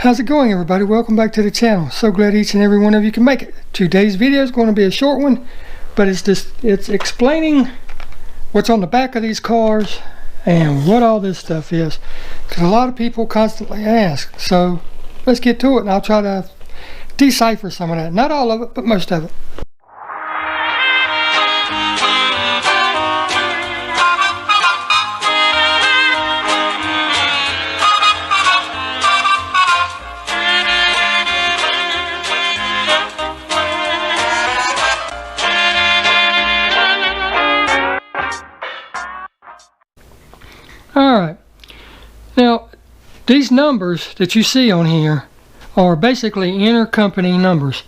How's it going, everybody? Welcome back to the channel. So glad each and every one of you can make it. Today's video is going to be a short one, but it's explaining what's on the back of these cars and what all this stuff is, because a lot of people constantly ask. So let's get to it, and I'll try to decipher some of that. Not all of it, but most of it. Alright, now these numbers that you see on here are basically intercompany numbers.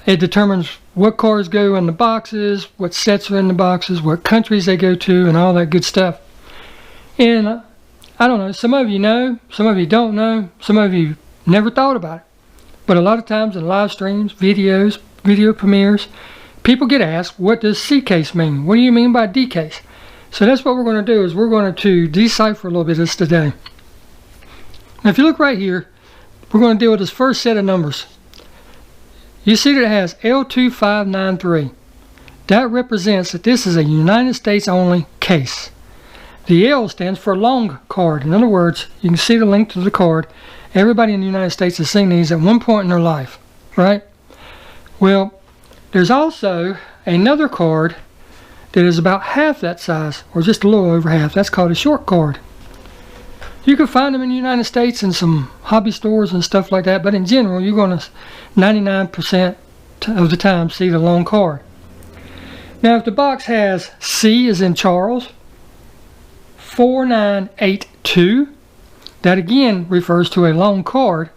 It determines what cars go in the boxes, what sets are in the boxes, what countries they go to, and all that good stuff. And I don't know, some of you know, some of you don't know, some of you never thought about it. But a lot of times in live streams, videos, video premieres, people get asked, what does C case mean? What do you mean by D case? So that's what we're going to do, is we're going to decipher a little bit of this today. Now if you look right here, we're going to deal with this first set of numbers. You see that it has L2593. That represents that this is a United States only case. The L stands for long card. In other words, you can see the link to the card. Everybody in the United States has seen these at one point in their life, right? Well, there's also another card that is about half that size, or just a little over half. That's called a short card. You can find them in the United States in some hobby stores and stuff like that, but in general, you're going to 99% of the time see the long card. Now, if the box has C as in Charles, 4982, that again refers to a long card,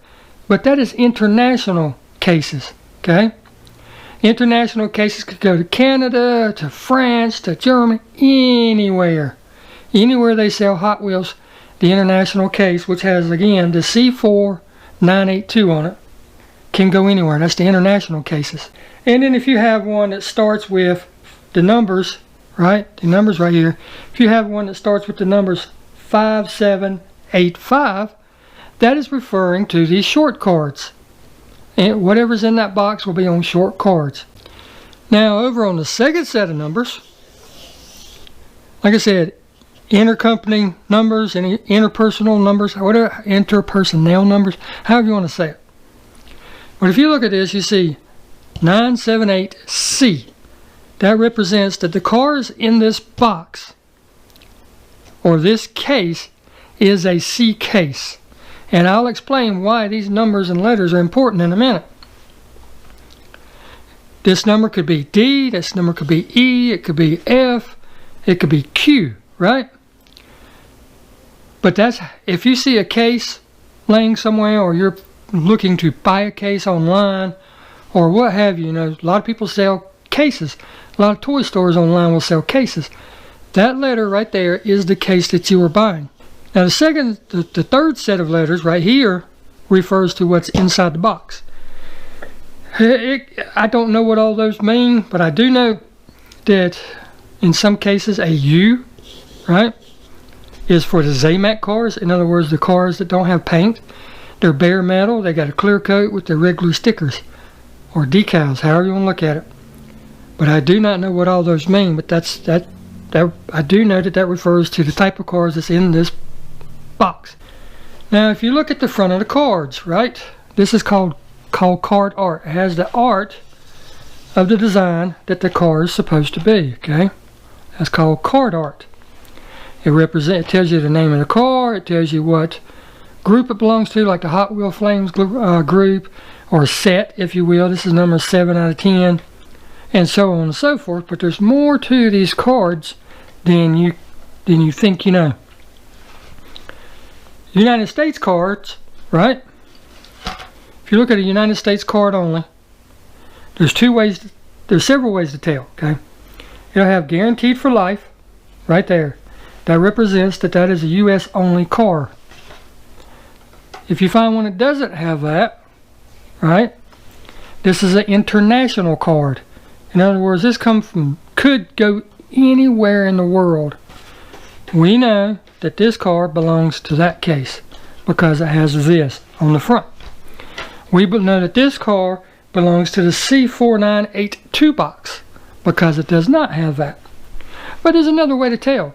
but that is international cases, okay? International cases could go to Canada, to France, to Germany, anywhere. Anywhere they sell Hot Wheels, the international case, which has, again, the C4982 on it, can go anywhere. That's the international cases. And then if you have one that starts with the numbers, right, the numbers right here, if you have one that starts with the numbers 5785, that is referring to these short cards. And whatever's in that box will be on short cards. Now over on the second set of numbers, like I said, intercompany numbers and interpersonal numbers, whatever, interpersonnel numbers, however you want to say it. But if you look at this, you see 978C. That represents that the cars in this box, or this case, is a C case. And I'll explain why these numbers and letters are important in a minute. This number could be D, this number could be E, it could be F, it could be Q, right? But that's, if you see a case laying somewhere, or you're looking to buy a case online, or what have you, you know, a lot of people sell cases. A lot of toy stores online will sell cases. That letter right there is the case that you are buying. Now the third set of letters right here refers to what's inside the box. I don't know what all those mean, but I do know that in some cases a U, right, is for the Zamac cars. In other words, the cars that don't have paint. They're bare metal. They got a clear coat with their regular stickers or decals, however you want to look at it. But I do not know what all those mean, but I do know that refers to the type of cars that's in this box. Now if you look at the front of the cards, right, this is called card art. It has the art of the design that the car is supposed to be, okay? That's called card art. It tells you the name of the car, it tells you what group it belongs to, like the Hot Wheel Flames group, or set, if you will. This is number 7 out of 10, and so on and so forth. But there's more to these cards than you think you know. United States cards, right? If you look at a United States card only, there's several ways to tell, okay? It'll have guaranteed for life, right there. That represents that is a U.S. only car. If you find one that doesn't have that, right, this is an international card. In other words, this could go anywhere in the world. We know that this car belongs to that case because it has this on the front. We know that this car belongs to the C4982 box because it does not have that. But there's another way to tell.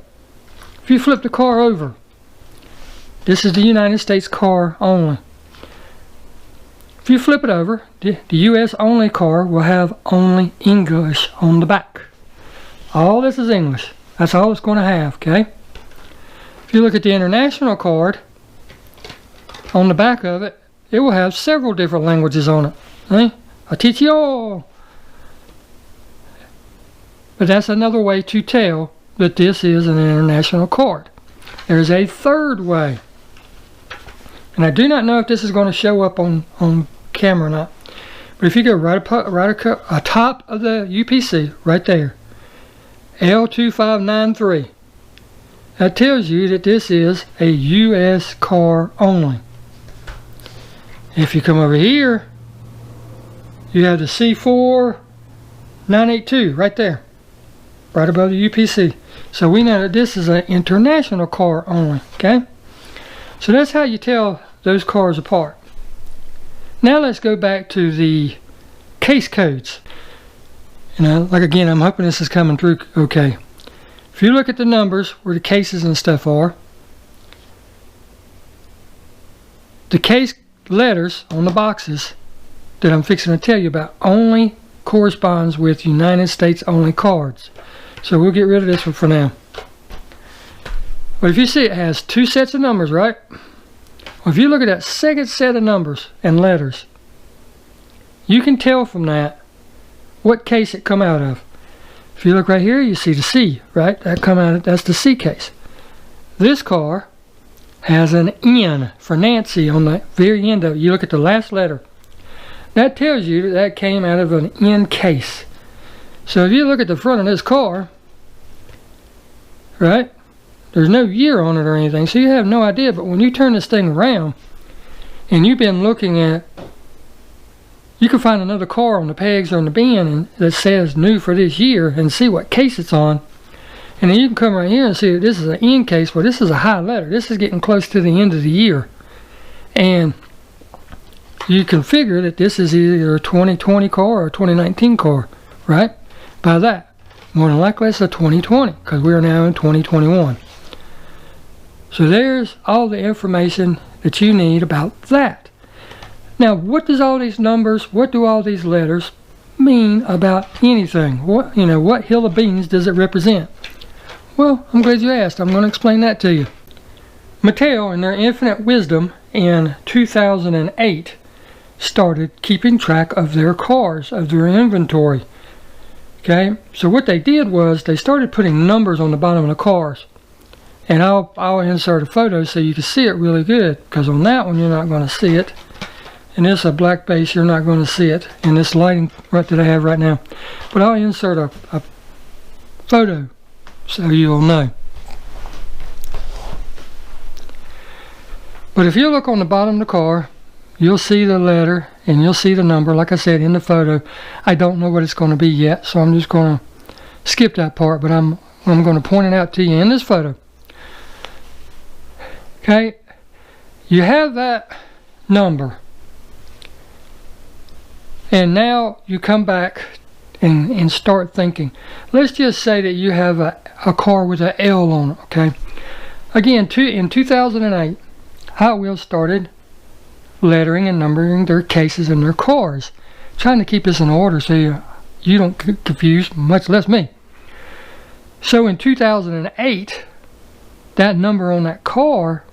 If you flip the car over, this is the United States car only. If you flip it over, the US only car will have only English on the back. All this is English. That's all it's going to have, okay? If you look at the international card, on the back of it, it will have several different languages on it. A teach you all. But that's another way to tell that this is an international card. There's a third way. And I do not know if this is going to show up on camera or not. But if you go right atop of the UPC, right there, L2593, that tells you that this is a US car only. If you come over here, you have the C4982 right there, right above the UPC. So we know that this is an international car only, okay? So that's how you tell those cars apart. Now let's go back to the case codes. And like again, I'm hoping this is coming through okay. If you look at the numbers where the cases and stuff are, the case letters on the boxes that I'm fixing to tell you about only corresponds with United States only cards. So we'll get rid of this one for now. But if you see, it has two sets of numbers, right? Well, if you look at that second set of numbers and letters, you can tell from that what case it come out of. If you look right here, you see the C, right? That's the C case. This car has an N for Nancy on the very end of it. You look at the last letter. That tells you that came out of an N case. So if you look at the front of this car, right? There's no year on it or anything, so you have no idea. But when you turn this thing around and you've been looking at, you can find another car on the pegs or in the bin that says new for this year and see what case it's on. And then you can come right here and see that this is an N case. Well, this is a high letter. This is getting close to the end of the year. And you can figure that this is either a 2020 car or a 2019 car, right? By that. More than likely it's a 2020 because we are now in 2021. So there's all the information that you need about that. Now, what does all these numbers, what do all these letters mean about anything? What hill of beans does it represent? Well, I'm glad you asked. I'm going to explain that to you. Mattel, in their infinite wisdom, in 2008, started keeping track of their cars, of their inventory. Okay, so what they did was they started putting numbers on the bottom of the cars. And I'll insert a photo so you can see it really good, because on that one you're not going to see it. And this is a black base, you're not going to see it in this lighting that I have right now. But I'll insert a photo so you'll know. But if you look on the bottom of the car, you'll see the letter and you'll see the number. Like I said in the photo, I don't know what it's going to be yet, so I'm just going to skip that part, but I'm going to point it out to you in this photo. Okay, you have that number, and now you come back and start thinking. Let's just say that you have a car with an L on it, okay? Again, in 2008, Hot Wheels started lettering and numbering their cases and their cars, trying to keep this in order so you don't get confused, much less me. So in 2008, that number on that car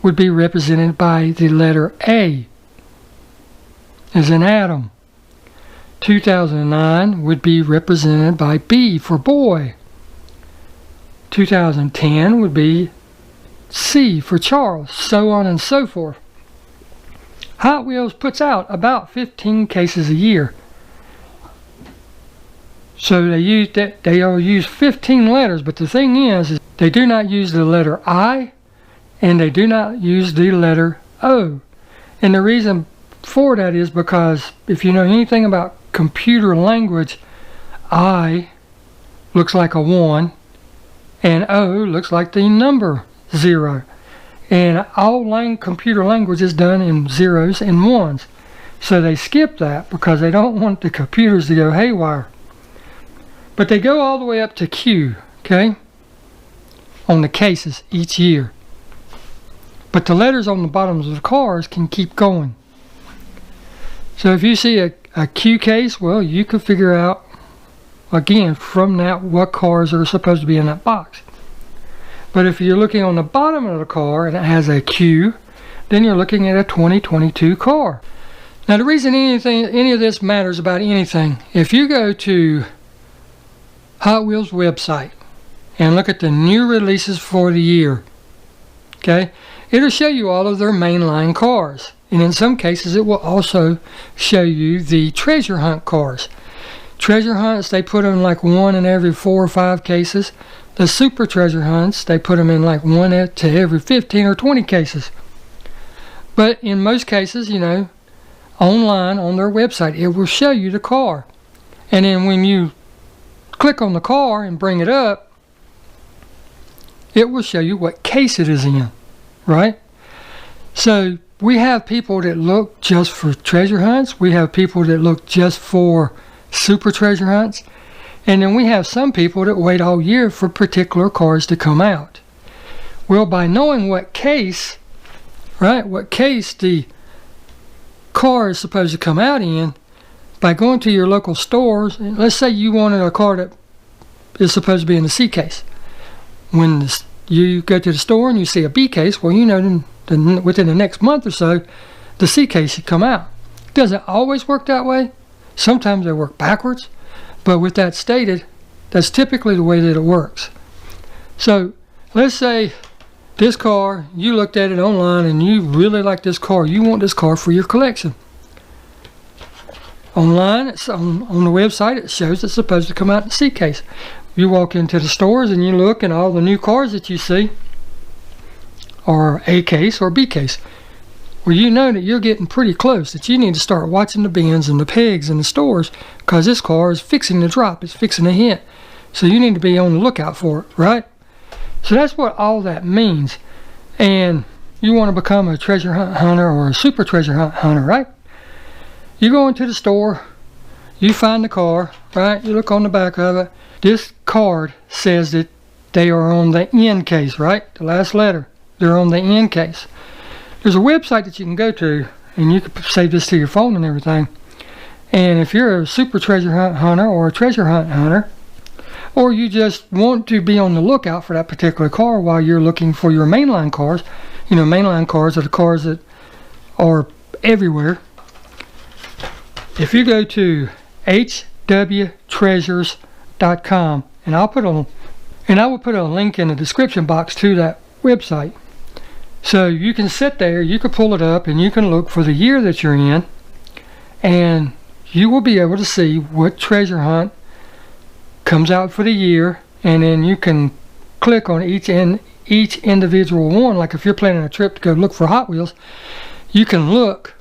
would be represented by the letter A, as in Adam. 2009 would be represented by B for boy. 2010 would be C for Charles, so on and so forth. Hot Wheels puts out about 15 cases a year. So they'll use 15 letters, but the thing is they do not use the letter I and they do not use the letter O. And the reason for that is because if you know anything about computer language, I looks like a 1 and O looks like the number 0. And all computer language is done in zeros and ones. So they skip that because they don't want the computers to go haywire. But they go all the way up to Q, okay, on the cases each year. But the letters on the bottoms of the cars can keep going. So if you see a Q case, well, you can figure out, again, from that what cars are supposed to be in that box. But if you're looking on the bottom of the car and it has a Q, then you're looking at a 2022 car. Now the reason any of this matters about anything, if you go to Hot Wheels website and look at the new releases for the year, okay, it'll show you all of their mainline cars. And in some cases it will also show you the treasure hunt cars. Treasure hunts, they put them like one in every 4 or 5 cases. The super treasure hunts, they put them in like one to every 15 or 20 cases. But in most cases, you know, online on their website, it will show you the car. And then when you click on the car and bring it up, it will show you what case it is in, right? So we have people that look just for treasure hunts. We have people that look just for super treasure hunts. And then we have some people that wait all year for particular cars to come out. Well, by knowing what case, right, what case the car is supposed to come out in, by going to your local stores, let's say you wanted a car that is supposed to be in the C case. When you go to the store and you see a B case, well, you know within the next month or so, the C case should come out. Does it always work that way? Sometimes they work backwards, but with that stated, that's typically the way that it works. So let's say this car, you looked at it online and you really like this car. You want this car for your collection. Online, it's on the website, it shows it's supposed to come out in C case. You walk into the stores and you look, and all the new cars that you see are A case or B case. Well, you know that you're getting pretty close, that you need to start watching the bins and the pegs in the stores, because this car is fixing to drop, it's fixing to hit. So you need to be on the lookout for it, right? So that's what all that means. And you want to become a treasure hunt hunter or a super treasure hunt hunter, right? You go into the store, you find the car, right? You look on the back of it. This card says that they are on the N case, right? The last letter. They're on the N case. There's a website that you can go to, and you can save this to your phone and everything. And if you're a super treasure hunt hunter or a treasure hunt hunter, or you just want to be on the lookout for that particular car while you're looking for your mainline cars, you know, mainline cars are the cars that are everywhere. If you go to hwtreasures.com, and I will put a link in the description box to that website. So you can sit there, you can pull it up, and you can look for the year that you're in, and you will be able to see what treasure hunt comes out for the year, and then you can click on each individual one. Like if you're planning a trip to go look for Hot Wheels, you can look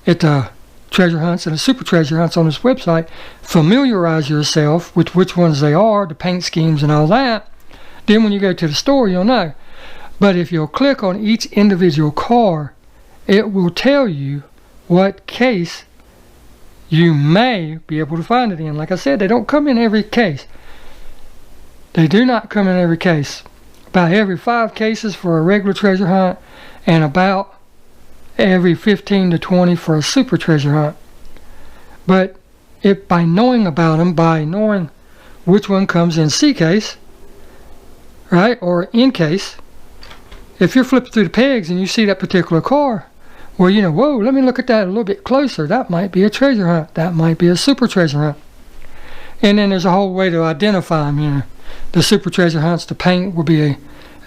at the treasure hunts and the super treasure hunts on this website, familiarize yourself with which ones they are, the paint schemes and all that. Then when you go to the store, you'll know. But if you'll click on each individual car, it will tell you what case you may be able to find it in. Like I said, they don't come in every case. They do not come in every case. About every 5 cases for a regular treasure hunt, and about every 15 to 20 for a super treasure hunt. But if by knowing about them, by knowing which one comes in C case, right, or N case, if you're flipping through the pegs and you see that particular car, well, you know, whoa, let me look at that a little bit closer. That might be a treasure hunt. That might be a super treasure hunt. And then there's a whole way to identify them, you know. The super treasure hunts, the paint will be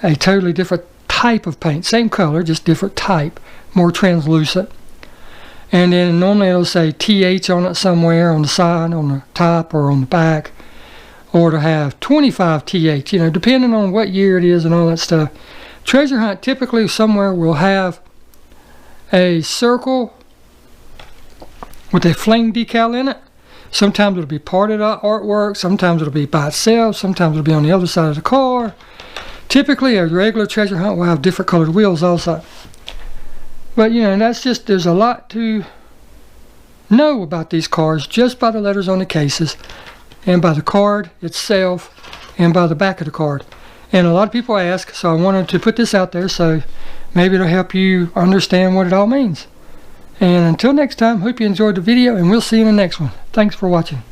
a totally different type of paint. Same color, just different type, more translucent. And then normally it'll say TH on it somewhere, on the side, on the top, or on the back. Or to have 25 TH, you know, depending on what year it is and all that stuff. Treasure hunt typically somewhere will have a circle with a flame decal in it. Sometimes it'll be part of the artwork, sometimes it'll be by itself, sometimes it'll be on the other side of the car. Typically a regular treasure hunt will have different colored wheels also. But you know, that's just, there's a lot to know about these cars just by the letters on the cases, and by the card itself, and by the back of the card. And a lot of people ask, so I wanted to put this out there so maybe it'll help you understand what it all means. And until next time, hope you enjoyed the video, and we'll see you in the next one. Thanks for watching.